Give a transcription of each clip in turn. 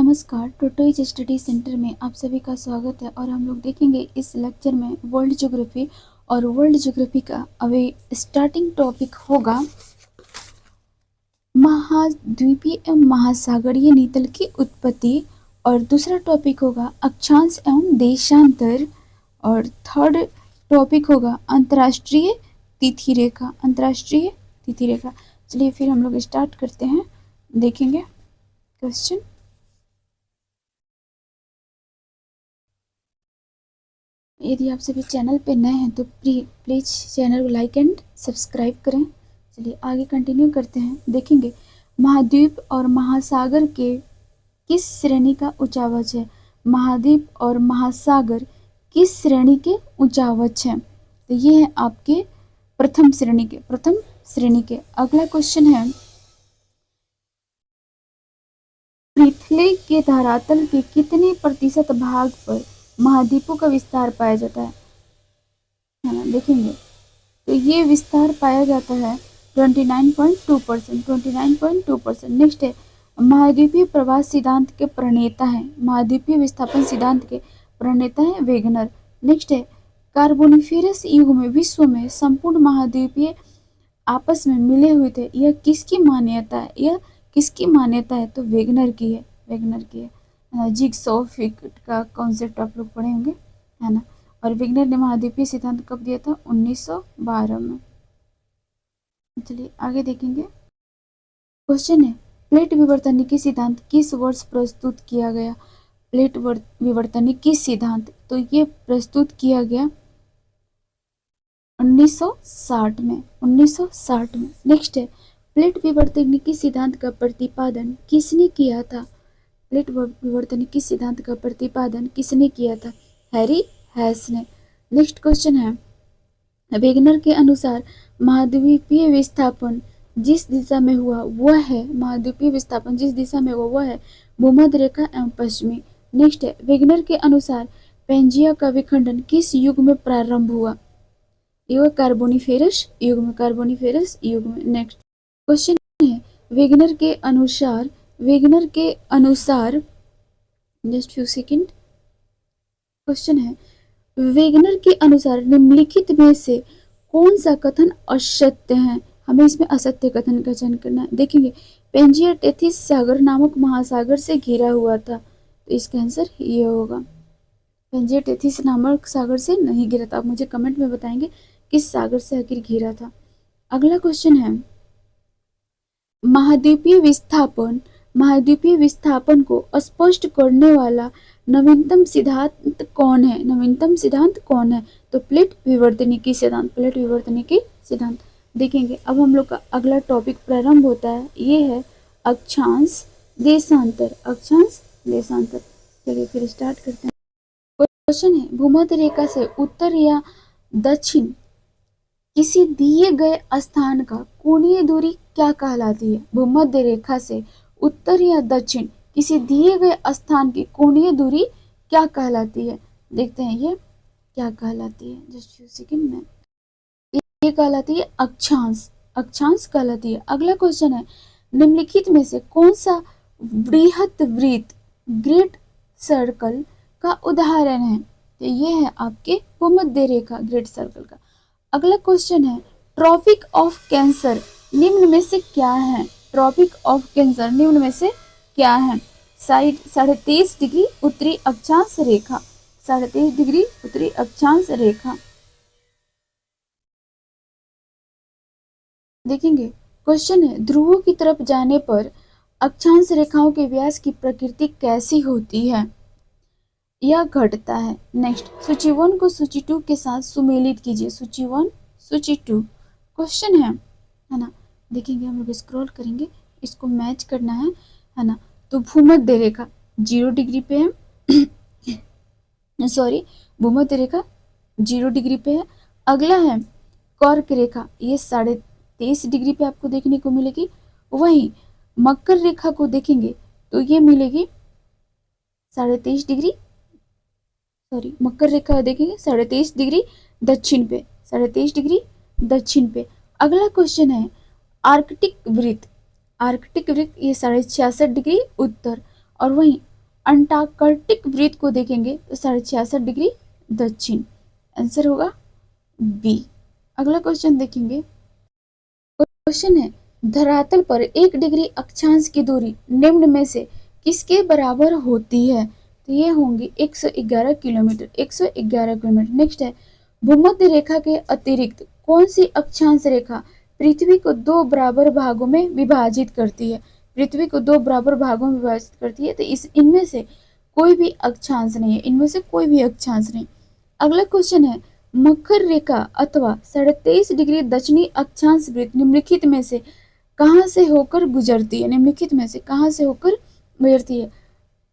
नमस्कार, tortoise study centre में आप सभी का स्वागत है और हम लोग देखेंगे इस लेक्चर में वर्ल्ड ज्योग्राफी। और वर्ल्ड ज्योग्राफी का अभी स्टार्टिंग टॉपिक होगा महाद्वीपीय एवं महासागरीय नीतल की उत्पत्ति, और दूसरा टॉपिक होगा अक्षांश एवं देशांतर, और थर्ड टॉपिक होगा अंतर्राष्ट्रीय तिथि रेखा। अंतर्राष्ट्रीय तिथि रेखा। चलिए फिर हम लोग स्टार्ट करते हैं, देखेंगे क्वेश्चन। यदि आप सभी चैनल पे नए हैं तो प्लीज़ चैनल को लाइक एंड सब्सक्राइब करें। चलिए आगे कंटिन्यू करते हैं, देखेंगे महाद्वीप और महासागर के किस श्रेणी का ऊंचावच है। महाद्वीप और महासागर किस श्रेणी के ऊंचावच हैं, तो ये है आपके प्रथम श्रेणी के। अगला क्वेश्चन है, पृथ्वी के धरातल के कितने प्रतिशत भाग पर महाद्वीपों का विस्तार पाया जाता है ना, देखेंगे तो ये विस्तार पाया जाता है 29.2%। 29.2%। नेक्स्ट है, महाद्वीपीय प्रवास सिद्धांत के प्रणेता हैं। महाद्वीपीय विस्थापन सिद्धांत के प्रणेता हैं वेगनर। नेक्स्ट है, कार्बोनिफेरस युग में विश्व में संपूर्ण महाद्वीपीय आपस में मिले हुए थे, यह किसकी मान्यता है? यह किसकी मान्यता है? तो वेगनर की है। वेगनर की है। जिगसॉ फिट का कॉन्सेप्ट आप लोग पढ़े होंगे, है ना। और वेगनर ने महाद्वीपीय सिद्धांत कब दिया था? 1912 में। चलिए आगे देखेंगे। क्वेश्चन है, प्लेट विवर्तनिकी सिद्धांत किस वर्ष प्रस्तुत किया गया? प्लेट विवर्तनिकी सिद्धांत तो ये प्रस्तुत किया गया 1960 में। 1960 में। नेक्स्ट है, प्लेट विवर्तनिकी सिद्धांत का प्रतिपादन किसने किया था? प्लेट विवर्तनिकी सिद्धांत का प्रतिपादन किसने किया था? हैरी हैस ने। नेक्स्ट क्वेश्चन है, वेगनर के अनुसार महाद्वीपीय विस्थापन जिस दिशा में हुआ वह है, महाद्वीपीय विस्थापन जिस दिशा में हुआ वह है भूमध्य रेखा एवं पश्चिमी। नेक्स्ट है, वेगनर के अनुसार पेंजिया का विखंडन किस युग में प्रारंभ हुआ? यह कार्बोनिफेरस युग में। कार्बोनिफेरस युग में। नेक्स्ट क्वेश्चन है, वेगनर के अनुसार जस्ट फ्यू सेकेंड। क्वेश्चन है, वेगनर के अनुसार निम्नलिखित में से कौन सा कथन असत्य है? हमें इसमें असत्य कथन का चयन करना है। देखेंगे, पेंजिया टेथिस सागर नामक महासागर से घिरा हुआ था, तो इसका आंसर ये होगा। पेंजिया टेथिस नामक सागर से नहीं घिरा था। आप मुझे कमेंट में बताएंगे किस सागर से आखिर घिरा था। अगला क्वेश्चन है, महाद्वीपीय विस्थापन को स्पष्ट करने वाला नवीनतम सिद्धांत कौन है? नवीनतम सिद्धांत कौन है? तो प्लेट विवर्तनिकी सिद्धांत। प्लेट विवर्तनिकी सिद्धांत। देखेंगे अब हम लोग का अगला टॉपिक प्रारंभ होता है, ये है अक्षांश देशांतर। अक्षांश देशांतर। चलिए फिर स्टार्ट करते हैं। क्वेश्चन है, भूमध्य रेखा से उत्तर या दक्षिण किसी दिए गए स्थान का कोणीय दूरी क्या कहलाती है? भूमध्य रेखा से उत्तर या दक्षिण किसी दिए गए स्थान की कोणीय दूरी क्या कहलाती है? देखते हैं ये क्या कहलाती है। जस्ट फ्यू सेकंड में। ये कहलाती है अक्षांश। अक्षांश कहलाती है। अगला क्वेश्चन है, निम्नलिखित में से कौन सा बृहत वृत्त ग्रेट सर्कल का उदाहरण है? तो ये है आपके भूमध्य रेखा, ग्रेट सर्कल का। अगला क्वेश्चन है, ट्रॉपिक ऑफ कैंसर निम्न में से क्या है? ट्रॉपिक ऑफ कैंसर निम्न में से क्या है? 23.5 डिग्री उत्तरी अक्षांश रेखा। 23.5 डिग्री उत्तरी अक्षांश रेखा। देखेंगे क्वेश्चन है, ध्रुवों की तरफ जाने पर अक्षांश रेखाओं के व्यास की प्रकृति कैसी होती है? यह घटता है। नेक्स्ट, सूची 1 को सूची 2 के साथ सुमेलित कीजिए। सूची 1 सूची 2। क्वेश्चन है ना। देखेंगे हम लोग स्क्रॉल करेंगे, इसको मैच करना है ना। तो भूमध्य रेखा 0 डिग्री पे है सॉरी भूमध्य रेखा 0 डिग्री पे है। अगला है कर्क रेखा, ये 23.5 डिग्री पे आपको देखने को मिलेगी। वहीं मकर रेखा को देखेंगे तो ये मिलेगी 23.5 डिग्री, सॉरी मकर रेखा देखेंगे 23.5 डिग्री दक्षिण पे। 23.5 डिग्री दक्षिण पे। अगला क्वेश्चन है, आर्कटिक वृत्त। आर्कटिक वृत्त ये 66.5 डिग्री उत्तर, और वहीं अंटार्कटिक वृत्त को देखेंगे तो 66.5 डिग्री दक्षिण, आंसर होगा बी। अगला क्वेश्चन देखेंगे, क्वेश्चन है धरातल पर 1 डिग्री अक्षांश की दूरी निम्न में से किसके बराबर होती है? तो ये होंगी 111 किलोमीटर, 111 किलोमीटर। नेक्स्ट है भूमध्य रेखा के अतिरिक्त कौन सी अक्षांश रेखा पृथ्वी को दो बराबर भागों में विभाजित करती है? पृथ्वी को दो बराबर भागों में विभाजित करती है, तो इनमें से कोई भी अक्षांश नहीं है, इनमें से कोई भी अक्षांश नहीं। अगला क्वेश्चन है मकर रेखा अथवा 23.5 डिग्री दक्षिणी अक्षांश वृत्त निम्नलिखित में से कहां से होकर गुजरती है? निम्नलिखित में से कहां से होकर गुजरती है?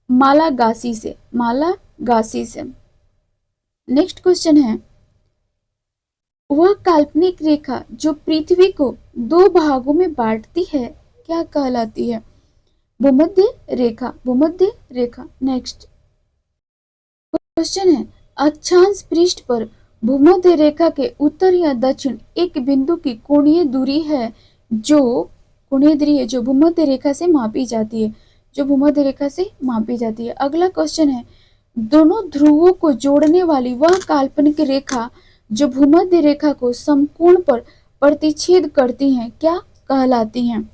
मालागासी से, मालागासी से। नेक्स्ट क्वेश्चन है वह काल्पनिक रेखा जो पृथ्वी को दो भागों में बांटती है क्या कहलाती है? भूमध्य रेखा, भूमध्य रेखा। नेक्स्ट क्वेश्चन है अक्षांश पृष्ठ पर भूमध्य रेखा के उत्तर या दक्षिण एक बिंदु की कोणीय दूरी है जो भूमध्य रेखा से मापी जाती है, जो भूमध्य रेखा से मापी जाती है। अगला क्वेश्चन है दोनों ध्रुवों को जोड़ने वाली वह काल्पनिक रेखा जो भूमध्य रेखा को समकोण पर प्रतिच्छेद करती हैं क्या कहलाती हैं?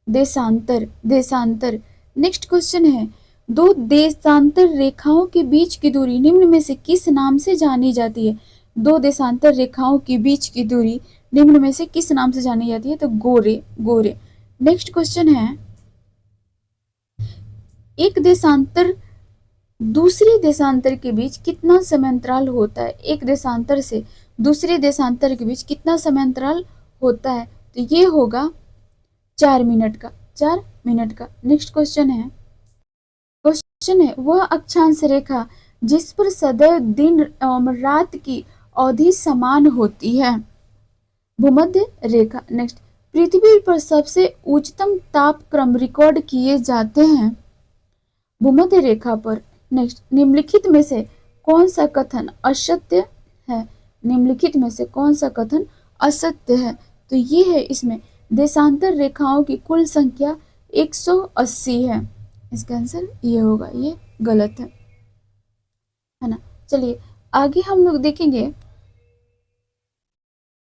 देशांतर, देशांतर। नेक्स्ट क्वेश्चन है दो देशांतर रेखाओं के बीच की दूरी निम्न में से किस नाम से जानी जाती है? दो देशांतर रेखाओं के बीच की दूरी निम्न में से किस नाम से जानी जाती है? तो गोरे, गोरे। नेक्स्ट क्वेश्चन है एक देशांतर दूसरे देशांतर के बीच कितना समयांतराल होता है? एक देशांतर से दूसरे देशांतर के बीच कितना समयांतराल होता है? तो ये होगा 4 मिनट का, 4 मिनट का। नेक्स्ट क्वेश्चन है वह अक्षांश रेखा जिस पर सदैव दिन एवं रात की अवधि समान होती है? भूमध्य रेखा। नेक्स्ट पृथ्वी पर सबसे उच्चतम तापक्रम रिकॉर्ड किए जाते हैं भूमध्य रेखा पर। नेक्स्ट निम्नलिखित में से कौन सा कथन असत्य है? निम्नलिखित में से कौन सा कथन असत्य है? तो ये है इसमें देशांतर रेखाओं की कुल संख्या 180 है, इसका आंसर ये होगा, ये गलत है ना। चलिए आगे हम लोग देखेंगे,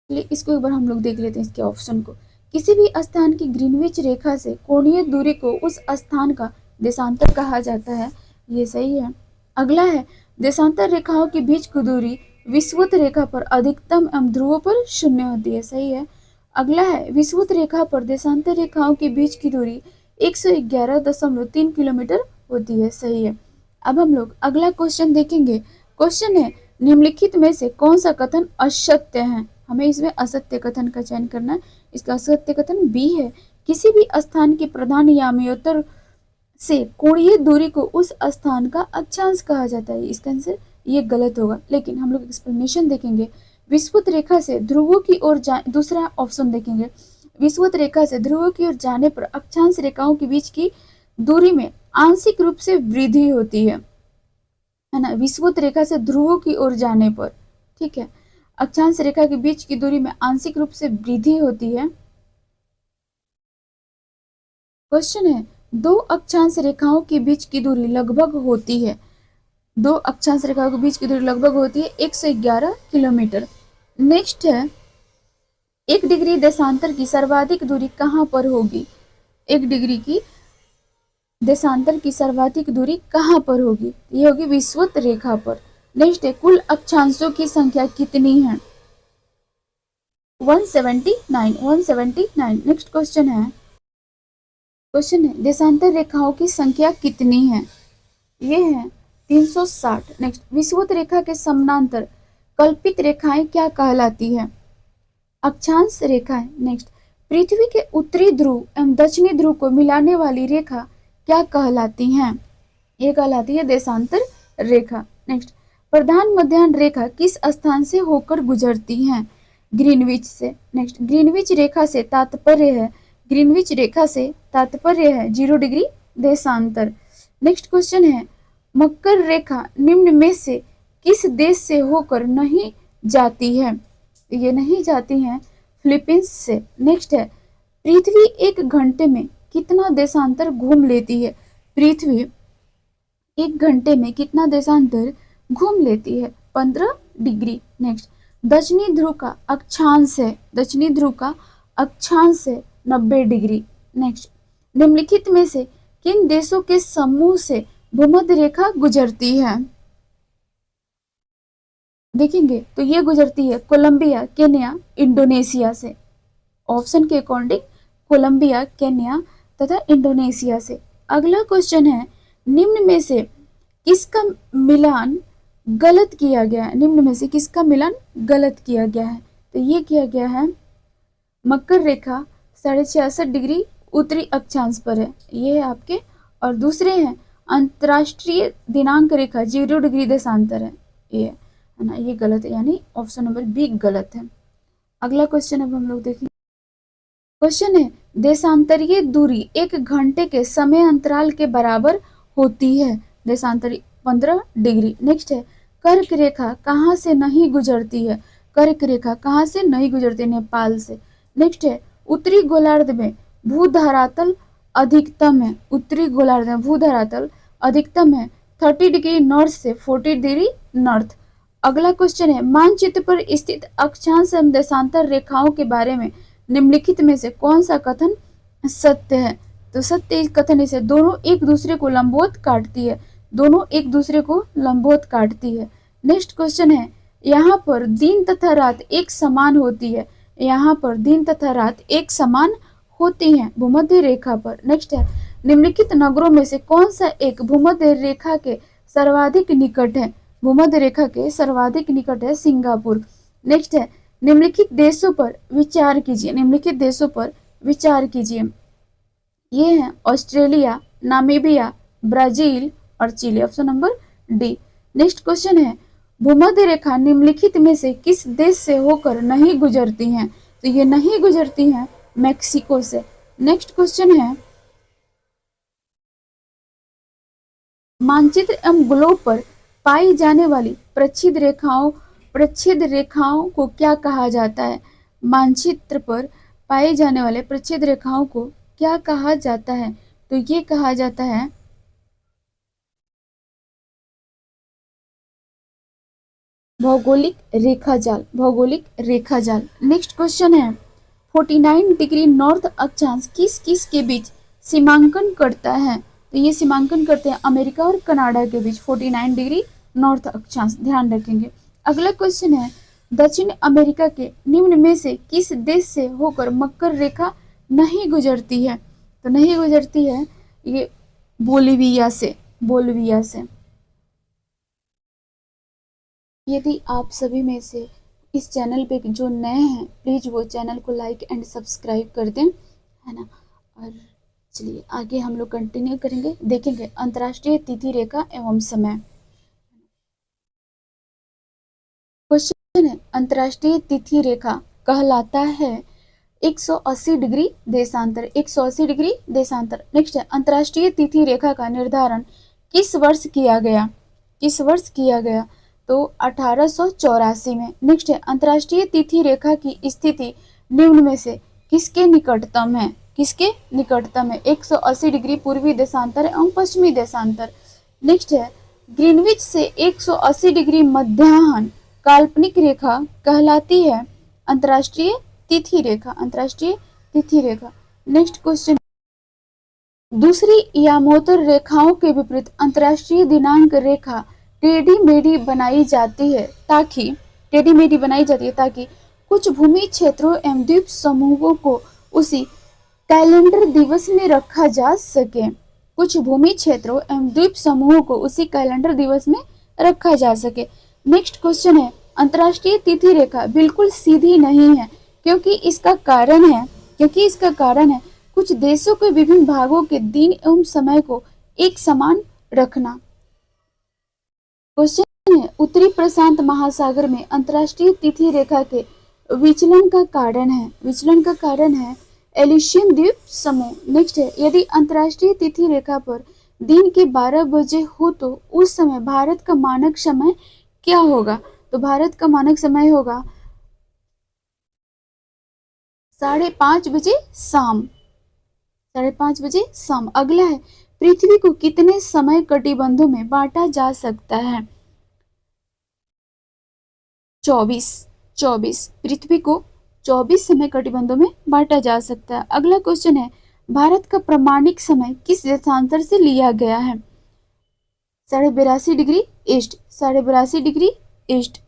चलिए इसको एक बार हम लोग देख लेते हैं इसके ऑप्शन को। किसी भी स्थान की ग्रीनविच रेखा से कोणीय दूरी को उस स्थान का देशांतर कहा जाता है, ये सही है। अगला है देशांतर रेखाओं के बीच की दूरी विषुवत रेखा पर अधिकतम एवं ध्रुवों पर 0 होती है, सही है। अगला है विषुवत रेखा पर देशांतर रेखाओं के बीच की दूरी 111.3 किलोमीटर होती है, सही है। अब हम लोग अगला क्वेश्चन देखेंगे। क्वेश्चन है निम्नलिखित में से कौन सा कथन असत्य है? हमें इसमें असत्य कथन का चयन करना है। इसका असत्य कथन बी है। किसी भी स्थान के प्रधान यामियोत्तर से कोणीय दूरी को उस स्थान का अक्षांश कहा जाता है, इसका आंसर ये गलत होगा। लेकिन हम लोग एक्सप्लेनेशन देखेंगे। विषुवत रेखा से ध्रुवों की ओर दूसरा ऑप्शन देखेंगे। विषुवत रेखा से ध्रुवों की ओर जाने पर अक्षांश रेखाओं के बीच की दूरी में आंशिक रूप से वृद्धि होती है ना। विषुवत रेखा से ध्रुवों की ओर जाने पर, ठीक है, अक्षांश रेखा के बीच की दूरी में आंशिक रूप से वृद्धि होती है। क्वेश्चन है दो अक्षांश रेखाओं के बीच की दूरी लगभग होती है, दो अक्षांश रेखाओं के बीच की दूरी लगभग होती है 111 किलोमीटर। नेक्स्ट है 1 डिग्री देशांतर की सर्वाधिक दूरी कहां पर होगी? 1 डिग्री की देशांतर की सर्वाधिक दूरी कहां पर होगी? ये होगी विषुवत रेखा पर। नेक्स्ट है कुल अक्षांशों की संख्या कितनी है? 179, 179। नेक्स्ट क्वेश्चन है देशांतर रेखाओं की संख्या कितनी है? ये है 360। नेक्स्ट विषुवत रेखा के समानांतर कल्पित रेखाएं क्या कहलाती है? अक्षांश रेखाएं। नेक्स्ट पृथ्वी के उत्तरी ध्रुव एवं दक्षिणी ध्रुव को मिलाने वाली रेखा क्या कहलाती हैं? ये कहलाती है देशांतर रेखा। नेक्स्ट प्रधान मध्याह्न रेखा किस स्थान से होकर गुजरती है? ग्रीनविच से। नेक्स्ट ग्रीनविच रेखा से तात्पर्य है 0 डिग्री देशांतर। नेक्स्ट क्वेश्चन है मकर रेखा निम्न में से किस देश से होकर नहीं जाती है? ये नहीं जाती हैं फिलीपींस से। नेक्स्ट है पृथ्वी 1 घंटे में कितना देशांतर घूम लेती है? पृथ्वी एक घंटे में कितना देशांतर घूम लेती है? 15 डिग्री। नेक्स्ट, दक्षिणी ध्रुव का अक्षांश है, दक्षिणी ध्रुव का अक्षांश है 90 डिग्री। नेक्स्ट, निम्नलिखित में से किन देशों के समूह से भूमध्य रेखा गुजरती है? देखेंगे तो ये गुजरती है कोलंबिया, केन्या, इंडोनेशिया से। ऑप्शन के अकॉर्डिंग कोलंबिया, केन्या तथा इंडोनेशिया से। अगला क्वेश्चन है, निम्न में से किसका मिलान गलत किया गया है? निम्न में से किसका मिलान गलत किया गया है? तो ये किया गया है मकर रेखा 66.5 डिग्री उत्तरी अक्षांश पर है, ये है आपके। और दूसरे हैं अंतरराष्ट्रीय दिनांक रेखा 0 डिग्री देशांतर है, ये है ना, ये गलत है, यानी ऑप्शन नंबर बी गलत है। अगला क्वेश्चन अब हम लोग देखेंगे। क्वेश्चन है, देशांतरीय दूरी 1 घंटे के समय अंतराल के बराबर होती है। देशांतरी 15 डिग्री। नेक्स्ट है, कर्क रेखा कहाँ से नहीं गुजरती है? कर्क रेखा कहाँ से नहीं गुजरती? नेपाल से। नेक्स्ट है, उत्तरी गोलार्ध में भूधरातल अधिकतम है, उत्तरी गोलार्ध में भूधरातल अधिकतम है 30 डिग्री नॉर्थ से 40 डिग्री नॉर्थ। अगला क्वेश्चन है, मानचित्र पर स्थित अक्षांश एवं देशांतर रेखाओं के बारे में निम्नलिखित में से कौन सा कथन सत्य है? तो सत्य कथन इसे दोनों एक दूसरे को लंबवत काटती है, दोनों एक दूसरे को लंबवत काटती है। नेक्स्ट क्वेश्चन है, यहाँ पर दिन तथा रात एक समान होती है, यहाँ पर दिन तथा रात एक समान होती हैं भूमध्य रेखा पर। नेक्स्ट है, निम्नलिखित नगरों में से कौन सा एक भूमध्य रेखा के सर्वाधिक निकट है? भूमध्य रेखा के सर्वाधिक निकट है सिंगापुर। नेक्स्ट है, निम्नलिखित देशों पर विचार कीजिए, निम्नलिखित देशों पर विचार कीजिए। ये है ऑस्ट्रेलिया, नामीबिया, ब्राजील और Chile. Option number D. Next question है, भूमध्य रेखा निम्नलिखित में से किस देश से होकर नहीं गुजरती हैं? तो ये नहीं गुजरती हैं मैक्सिको से। नेक्स्ट क्वेश्चन है, मानचित्र एवं ग्लोब पर पाई जाने वाली प्रच्छेद रेखाओं को क्या कहा जाता है? मानचित्र पर पाई जाने वाले प्रच्छेद रेखाओं को क्या कहा जाता है? तो ये कहा जाता है भौगोलिक रेखाजाल, भौगोलिक रेखाजाल। नेक्स्ट क्वेश्चन है, 49 डिग्री नॉर्थ अक्षांश किस किस के बीच सीमांकन करता है? तो ये सीमांकन करते हैं अमेरिका और कनाडा के बीच 49 डिग्री नॉर्थ अक्षांश, ध्यान रखेंगे। अगला क्वेश्चन है, दक्षिण अमेरिका के निम्न में से किस देश से होकर मकर रेखा नहीं गुजरती है? तो नहीं गुजरती है ये बोलिविया से, बोलिविया से। यदि आप सभी में से इस चैनल पे जो नए हैं प्लीज़ वो चैनल को लाइक एंड सब्सक्राइब कर दें, है ना। और चलिए आगे हम लोग कंटिन्यू करेंगे, देखेंगे अंतर्राष्ट्रीय तिथि रेखा एवं समय। क्वेश्चन है, अंतर्राष्ट्रीय तिथि रेखा कहलाता है 180 डिग्री देशांतर, 180 डिग्री देशांतर। नेक्स्ट है, अंतर्राष्ट्रीय तिथि रेखा का निर्धारण किस वर्ष किया गया? किस वर्ष किया गया? तो 1884 में। नेक्स्ट है, अंतर्राष्ट्रीय तिथि रेखा की स्थिति निम्न में से किसके निकटतम है? किसके निकटतम है? 180 डिग्री पूर्वी देशांतर एवं पश्चिमी देशांतर। नेक्स्ट है, ग्रीनविच से 180 डिग्री मध्याह्न काल्पनिक रेखा कहलाती है अंतर्राष्ट्रीय तिथि रेखा, अंतर्राष्ट्रीय तिथि रेखा। नेक्स्ट क्वेश्चन, दूसरी यामोत्तर रेखाओं के विपरीत अंतर्राष्ट्रीय दिनांक रेखा टेढ़ी मेढ़ी बनाई जाती है ताकि, टेढ़ी मेढ़ी बनाई जाती है ताकि कुछ भूमि क्षेत्रों एवं द्वीप समूहों को उसी कैलेंडर दिवस में रखा जा सके, कुछ भूमि क्षेत्रों एवं द्वीप समूहों को उसी कैलेंडर दिवस में रखा जा सके। नेक्स्ट क्वेश्चन है, अंतर्राष्ट्रीय तिथि रेखा बिल्कुल सीधी नहीं है क्योंकि इसका कारण है कुछ देशों के विभिन्न भागों के दिन एवं समय को एक समान रखना। क्वेश्चन है, उत्तरी प्रशांत महासागर में अंतर्राष्ट्रीय तिथि रेखा के विचलन का कारण है एलिशियन द्वीप समूह। नेक्स्ट है, यदि अंतर्राष्ट्रीय तिथि रेखा पर दिन के 12 बजे हो तो उस समय भारत का मानक समय क्या होगा? तो भारत का मानक समय होगा 5:30 बजे शाम, 5:30 बजे शाम। अगला है, पृथ्वी को कितने समय कटिबंधों में बांटा जा सकता है? 24। 24 पृथ्वी को 24 समय कटिबंधों में बांटा जा सकता है। अगला क्वेश्चन है, भारत का प्रमाणिक समय किस देशांतर से लिया गया है? 82.5 degree east, 82.5 degree east.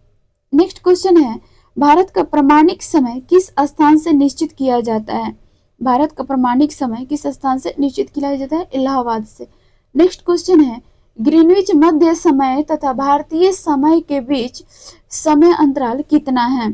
Next question है, भारत का प्रमाणिक समय किस स्थान से निश्चित किया जाता है? भारत का प्रमाणिक समय किस स्थान से निश्चित किया जाता है? इलाहाबाद से। नेक्स्ट क्वेश्चन है, ग्रीनविच मध्य समय तथा भारतीय समय के बीच समय अंतराल कितना है?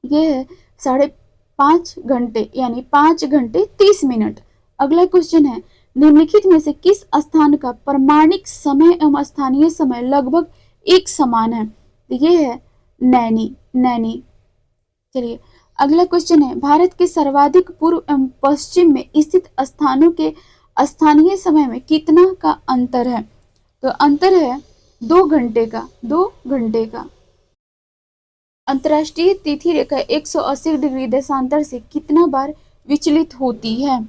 ये है 5.5 घंटे, यानी 5 घंटे 30 मिनट। अगला क्वेश्चन है, निम्नलिखित में से किस स्थान का प्रमाणिक समय एवं स्थानीय समय लगभग एक समान है? ये है नैनी, नैनी। चलिए अगला क्वेश्चन है, भारत के सर्वाधिक पूर्व एवं पश्चिम में स्थित स्थानों के स्थानीय समय में कितना का अंतर है? तो अंतर है 2 घंटे का, 2 घंटे का। अंतर्राष्ट्रीय तिथि रेखा 180 डिग्री देशांतर से कितना बार विचलित होती है?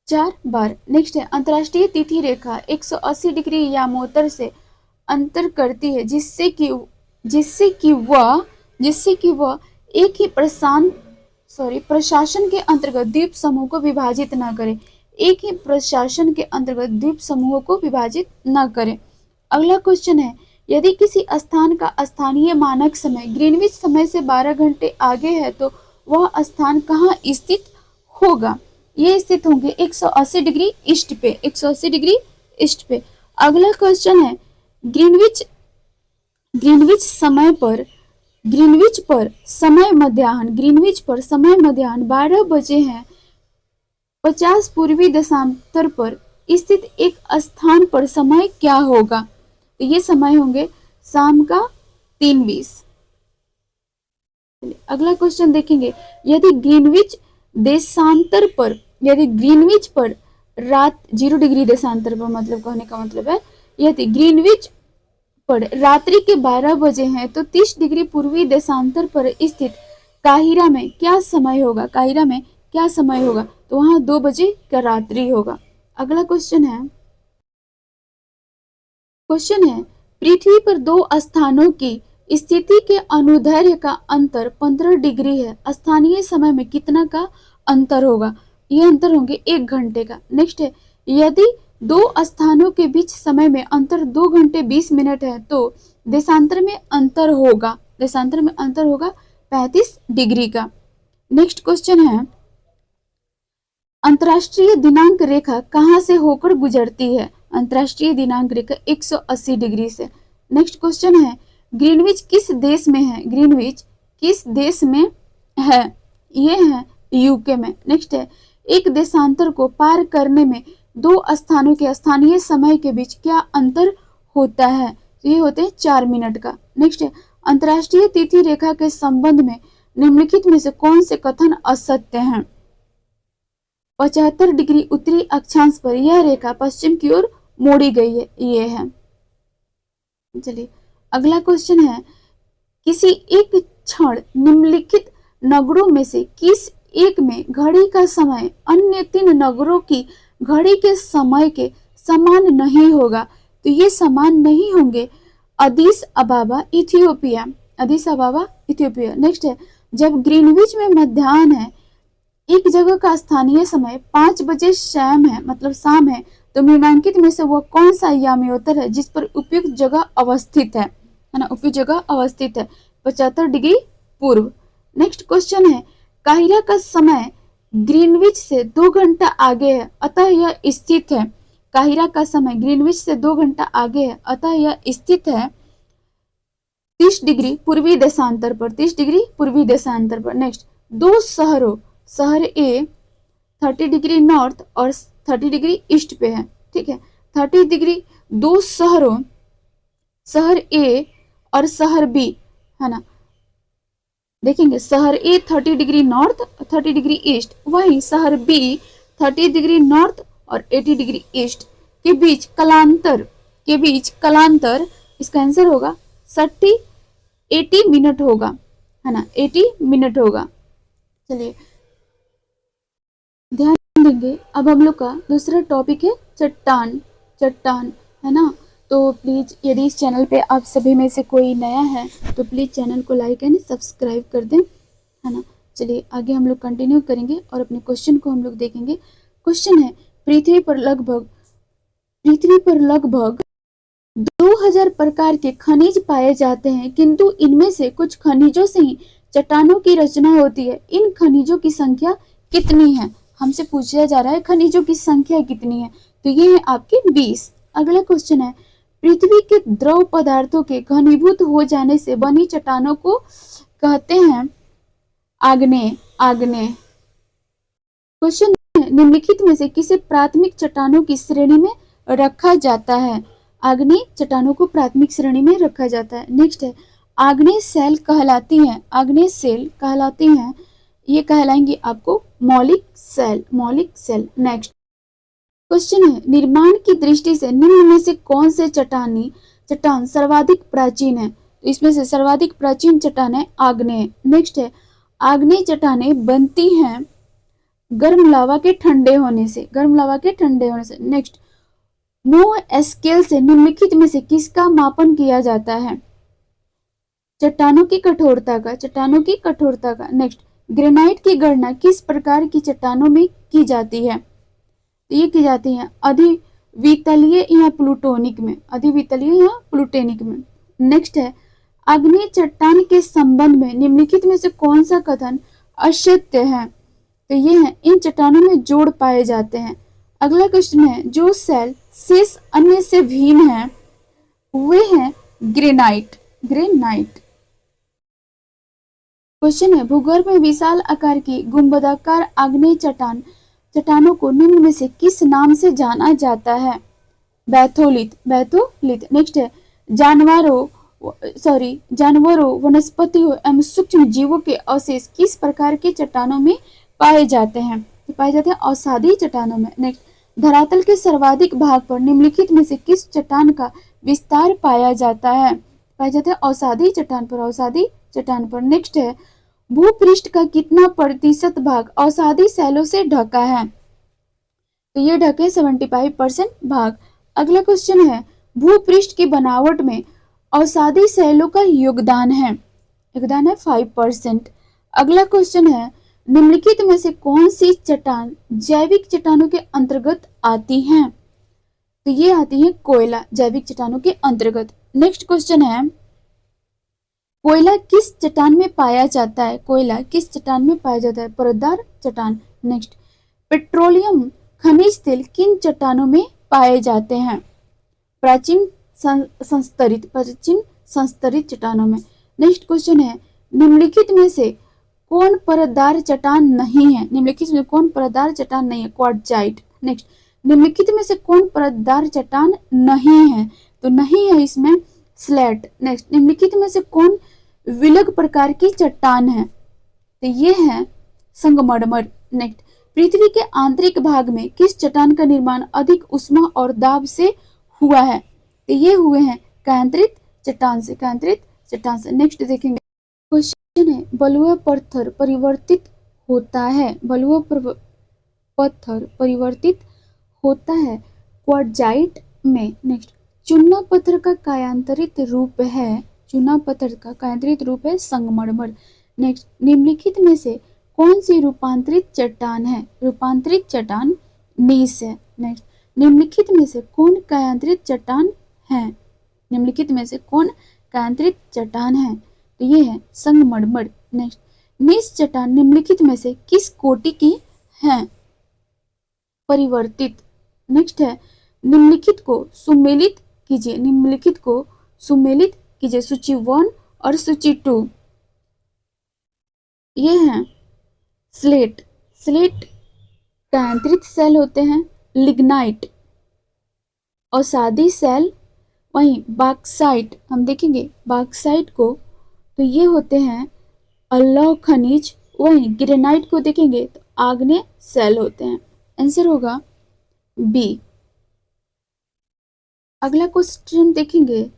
4 बार। नेक्स्ट है, अंतर्राष्ट्रीय तिथि रेखा 180 डिग्री यामोत्तर से अंतर करती है जिससे कि वह एक ही प्रशासन के अंतर्गत द्वीप समूह को विभाजित न करे, एक ही प्रशासन के अंतर्गत द्वीप समूहों को विभाजित न करे। अगला क्वेश्चन है, यदि किसी स्थान का स्थानीय मानक समय ग्रीनविच समय से 12 घंटे आगे है तो वह स्थान कहाँ स्थित होगा? ये स्थित होंगे 180 डिग्री ईस्ट पे, 180 डिग्री ईस्ट पे। अगला क्वेश्चन है, ग्रीनविच पर समय मध्याह्न 12 बजे है 50 पूर्वी देशांतर पर स्थित एक स्थान पर समय क्या होगा? तो ये समय होंगे शाम का 3:20। अगला क्वेश्चन देखेंगे, यदि ग्रीनविच पर रात 0 डिग्री देशांतर पर, मतलब कहने का मतलब है यदि ग्रीनविच पर रात्रि के 12 बजे हैं तो 30 डिग्री पूर्वी देशांतर पर स्थित काहिरा में क्या समय होगा? काहिरा में क्या समय होगा? तो वहां 2 बजे का रात्रि होगा। अगला क्वेश्चन है, पृथ्वी पर 2 स्थानों की स्थिति के अनुदैर्ध्य का अंतर 15 डिग्री है, स्थानीय समय में कितना का अंतर होगा? ये अंतर होंगे 1 घंटे का। नेक्स्ट है, यदि 2 स्थानों के बीच समय में अंतर 2 घंटे 20 मिनट है तो देशांतर में अंतर होगा 35 डिग्री का। नेक्स्ट क्वेश्चन है, अंतर्राष्ट्रीय दिनांक रेखा कहाँ से होकर गुजरती है? अंतर्राष्ट्रीय दिनांक रेखा 180 डिग्री से। नेक्स्ट क्वेश्चन है, ग्रीनविच किस देश में है? ग्रीनविच किस देश में है? ये है यूके में। नेक्स्ट है, एक देशांतर को पार करने में 2 स्थानों के स्थानीय समय के बीच क्या अंतर होता है? तो ये होते हैं 4 मिनट का। नेक्स्ट है, अंतर्राष्ट्रीय तिथि रेखा के संबंध में निम्नलिखित में से कौन से कथन असत्य हैं? 75 डिग्री उत्तरी अक्षांश पर यह रेखा पश्चिम की ओर मोड़ी गई है, ये है। चलिए अगला क्वेश्चन है, किसी एक क्षण निम्नलिखित नगरों में से किस एक में घड़ी का समय अन्य 3 नगरों की घड़ी के समय के समान नहीं होगा? तो ये समान नहीं होंगे अदीस अबाबा इथियोपिया, नेक्स्ट है, जब ग्रीनविच में मध्याह्न है, एक जगह का स्थानीय समय 5 बजे शाम है, मतलब शाम है, तो निम्नलिखित में से वह कौन सा याम्योत्तर है जिस पर उपयुक्त जगह अवस्थित है ना? उपयुक्त जगह अवस्थित है 75 डिग्री पूर्व। नेक्स्ट क्वेश्चन है, काहिरा का समय ग्रीनविच से 2 घंटा आगे है अतः यह स्थित है। काहिरा का समय ग्रीनविच से 2 घंटा आगे है अतः यह स्थित है 30 डिग्री पूर्वी देशांतर पर, 30 डिग्री पूर्वी देशांतर पर। नेक्स्ट, 2 शहरों, शहर ए 30 डिग्री नॉर्थ और 30 डिग्री ईस्ट पे है, ठीक है। 30 डिग्री 2 शहरों, शहर ए और शहर बी, है ना, देखेंगे शहर ए 30 डिग्री नॉर्थ 30 डिग्री ईस्ट, वहीं शहर बी 30 डिग्री नॉर्थ और 80 डिग्री ईस्ट के बीच कलांतर इसका आंसर होगा 80 मिनट होगा, है ना, 80 मिनट होगा। चलिए ध्यान देंगे, अब हम लोग का दूसरा टॉपिक है चट्टान, चट्टान, है ना। तो प्लीज़ यदि इस चैनल पे आप सभी में से कोई नया है तो प्लीज़ चैनल को लाइक एंड सब्सक्राइब कर दें, है ना। चलिए आगे हम लोग कंटिन्यू करेंगे और अपने क्वेश्चन को हम लोग देखेंगे। क्वेश्चन है, पृथ्वी पर लगभग 2000 प्रकार के खनिज पाए जाते हैं, किंतु इनमें से कुछ खनिजों से ही चट्टानों की रचना होती है। इन खनिजों की संख्या कितनी है? हमसे पूछा जा रहा है खनिजों की संख्या कितनी है, तो ये है आपके 20। अगला क्वेश्चन है, पृथ्वी के द्रव पदार्थों के घनीभूत हो जाने से बनी चट्टानों को कहते हैं आग्नेय, आग्नेय। क्वेश्चन है, निम्नलिखित में से किसे प्राथमिक चट्टानों की श्रेणी में रखा जाता है? आग्नेय चट्टानों को प्राथमिक श्रेणी में रखा जाता है। नेक्स्ट है, आग्नेय सेल कहलाती हैं, आग्नेय सेल कहलाती हैं, ये कहलाएंगी आपको मौलिक सेल, मौलिक सेल। नेक्स्ट क्वेश्चन है, निर्माण की दृष्टि से निम्न में से कौन से चट्टान सर्वाधिक प्राचीन है? तो इसमें से सर्वाधिक प्राचीन चट्टान है आग्नेय। नेक्स्ट है, आग्नेय चट्टानें बनती हैं गर्म लावा के ठंडे होने से, गर्म लावा के ठंडे होने से। नेक्स्ट, मोह स्केल से निम्नलिखित में से किसका मापन किया जाता है? चट्टानों की कठोरता का, चट्टानों की कठोरता का। नेक्स्ट, ग्रेनाइट की गणना किस प्रकार की चट्टानों में की जाती है? ये की जाती है अधिवितलीय या प्लूटोनिक में, अधिवितलीय या प्लूटोनिक में। नेक्स्ट है, आग्नेय चट्टान के संबंध में निम्नलिखित में से कौन सा कथन असत्य है? तो ये है, इन चट्टानों में जोड़ पाए जाते हैं। अगला क्वेश्चन है, जो सेल शेष अन्य से भिन्न है वे हैं ग्रेनाइट, ग्रेनाइट। क्वेश्चन है, भूगर्भ में विशाल आकार की गुंबदाकार आग्नेय चट्टानों को निम्न में से किस नाम से जाना जाता है? Batholith, batholith. नेक्स्ट है, जानवरों, वनस्पतियों एवं सूक्ष्म जीवों के अवशेष किस प्रकार के चट्टानों में पाए जाते हैं? पाए जाते हैं अवसादी चट्टानों में। नेक्स्ट, धरातल के सर्वाधिक भाग पर निम्नलिखित में से किस चट्टान का विस्तार पाया जाता है? पाए जाते हैं अवसादी चट्टान पर, अवसादी चट्टान पर। नेक्स्ट है, भूपृष्ठ का कितना प्रतिशत भाग अवसादी शैलों से ढका है? तो ये ढके 75% भाग। अगला क्वेश्चन है, भूपृष्ठ की बनावट में अवसादी शैलों का योगदान है 5%। अगला क्वेश्चन है, निम्नलिखित में से कौन सी चट्टान जैविक चट्टानों के अंतर्गत आती हैं? तो ये आती है कोयला, जैविक चट्टानों के अंतर्गत। नेक्स्ट क्वेश्चन है, कोयला किस चट्टान में पाया जाता है? कोयला किस चट्टान में पाया जाता है? परतदार चट्टान। नेक्स्ट, पेट्रोलियम खनिज तेल किन चट्टानों में पाए जाते हैं? प्राचीन संस्तरित चट्टानों में। नेक्स्ट क्वेश्चन है, निम्नलिखित में से कौन परतदार चट्टान नहीं है? निम्नलिखित में कौन परतदार चट्टान नहीं है? क्वार्टजाइट। नेक्स्ट, निम्नलिखित में से कौन परतदार चट्टान नहीं है? तो नहीं है इसमें स्लेट। नेक्स्ट, निम्नलिखित में से कौन विलग प्रकार की चट्टान है? तो ये है संगमरमर। नेक्स्ट, पृथ्वी के आंतरिक भाग में किस चट्टान का निर्माण अधिक ऊष्मा और दाब से हुआ है? तो ये हुए हैं कायांतरित चट्टान से, कायांतरित चट्टान से। नेक्स्ट देखेंगे, क्वेश्चन है, बलुआ पत्थर परिवर्तित होता है, बलुआ पत्थर परिवर्तित होता है क्वार्टजाइट में। नेक्स्ट, चूना पत्थर का कायांतरित रूप है, चूना पत्थर का कायांतरित रूप है संगमरमर। नेक्स्ट, निम्नलिखित में से कौन सी रूपांतरित चट्टान है? रूपांतरित चट्टान नीस है। नेक्स्ट, निम्नलिखित में से कौन कायांतरित चट्टान है? निम्नलिखित में से कौन कायांतरित चट्टान है? तो ये है संगमरमर। नेक्स्ट, नीस चट्टान निम्नलिखित में से किस कोटि की है? परिवर्तित। नेक्स्ट है, निम्नलिखित को सुमेलित कीजिए, निम्नलिखित को सुमेलित कीजिए, सूची 1 और सूची 2। ये है स्लेट, स्लेट कायांतरित सेल होते हैं। लिग्नाइट अवसादी सेल, वहीं बॉक्साइट हम देखेंगे बॉक्साइट को, तो ये होते हैं अल्लह खनिज। वहीं ग्रेनाइट को देखेंगे तो आग्नेय सेल होते हैं। आंसर होगा बी। अगला क्वेश्चन देखेंगे,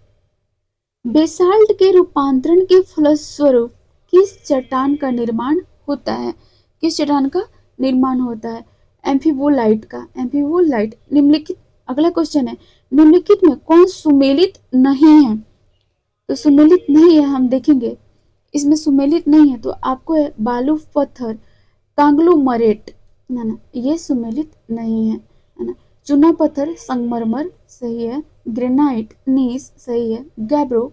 बेसाल्ट के रूपांतरण के फलस्वरूप किस चट्टान का निर्माण होता है? किस चट्टान का निर्माण होता है? एम्फीबोलाइट का, एम्फीबोलाइट। निम्नलिखित अगला क्वेश्चन है, निम्नलिखित में कौन सुमेलित नहीं है? तो सुमेलित नहीं है, हम देखेंगे इसमें सुमेलित नहीं है तो आपको है बालू पत्थर, कांग्लोमरेट, है ना, ये सुमेलित नहीं है ना। चूना पत्थर, संगमरमर सही है, ग्रेनाइट, नीस सही है, गैब्रो,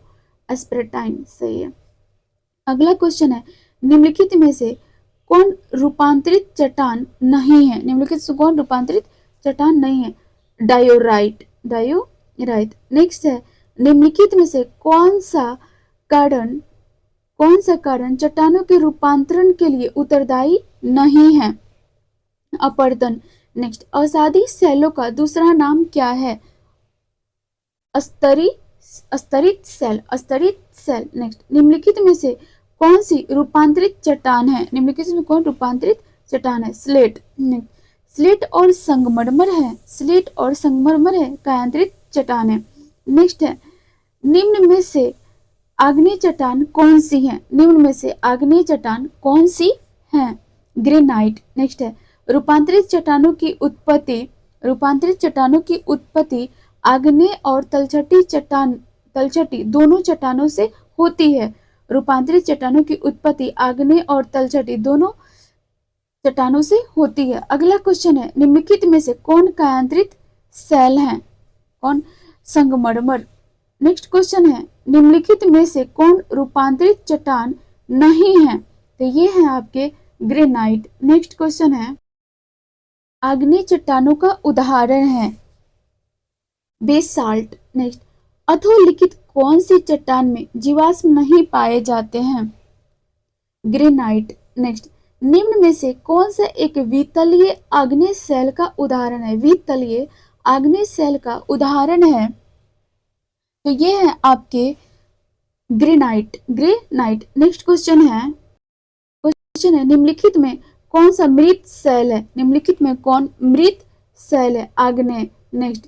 एस्पेरेटाइन सही है। अगला क्वेश्चन है, निम्नलिखित में से कौन रूपांतरित चट्टान नहीं है? निम्नलिखित से कौन रूपांतरित चट्टान नहीं है? Diorite, diorite. नेक्स्ट है, निम्नलिखित में से कौन सा कारण चट्टानों के रूपांतरण के लिए उत्तरदायी नहीं है? अपरदन। नेक्स्ट, असादी सेलों का दूसरा नाम क्या है? स्तरित सेल। नेक्स्ट, निम्नलिखित में से कौन सी रूपांतरित चट्टान है? निम्नलिखित में कौन रूपांतरित चट्टान है? स्लेट। स्लेट और संगमरमर है, स्लेट और संगमरमर है कायांतरित चट्टान है। नेक्स्ट है, निम्न में से आग्नेय चट्टान कौन सी है? निम्न में से आग्नेय चट्टान कौन सी है? ग्रेनाइट। नेक्स्ट है, रूपांतरित चट्टानों की उत्पत्ति आग्नेय और तलछटी दोनों चट्टानों से होती है। रूपांतरित चट्टानों की उत्पत्ति आग्नेय और तलछटी दोनों चट्टानों से होती है। अगला क्वेश्चन है, निम्नलिखित में से कौन कायांतरित सेल है? कौन? संगमरमर। नेक्स्ट क्वेश्चन है, निम्नलिखित में से कौन रूपांतरित चट्टान नहीं है? तो ये है आपके ग्रेनाइट। नेक्स्ट क्वेश्चन है, आग्नेय चट्टानों का उदाहरण है बेसाल्ट। नेक्स्ट, अधोलिखित कौन सी चट्टान में जीवाश्म नहीं पाए जाते हैं? ग्रेनाइट। नेक्स्ट, निम्न में से कौन सा एक वितलीय आग्नेय सेल का उदाहरण है? वितलीय आग्नेय सेल का उदाहरण है, तो ये है आपके ग्रेनाइट। नेक्स्ट क्वेश्चन है, निम्नलिखित में कौन सा मृत सेल है? निम्नलिखित में कौन मृत सेल है? आग्नेय। नेक्स्ट,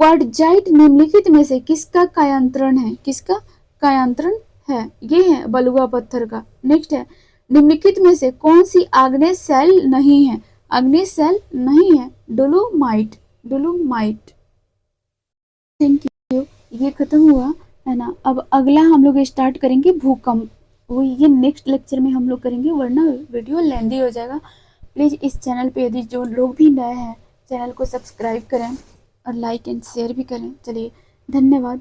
क्वार्टजाइट निम्नलिखित में से किसका कायांतरण है? किसका कायांतरण है? ये है बलुआ पत्थर का। नेक्स्ट है, निम्नलिखित में से कौन सी आग्नेय सेल नहीं है? आग्नेय सेल नहीं है डोलोमाइट। थैंक यू, ये खत्म हुआ है ना। अब अगला हम लोग स्टार्ट करेंगे भूकंप, वो ये नेक्स्ट लेक्चर में हम लोग करेंगे, वरना वीडियो लेंदी हो जाएगा। प्लीज़ इस चैनल पे यदि जो लोग भी नए हैं चैनल को सब्सक्राइब करें और लाइक एंड शेयर भी करें। चलिए, धन्यवाद।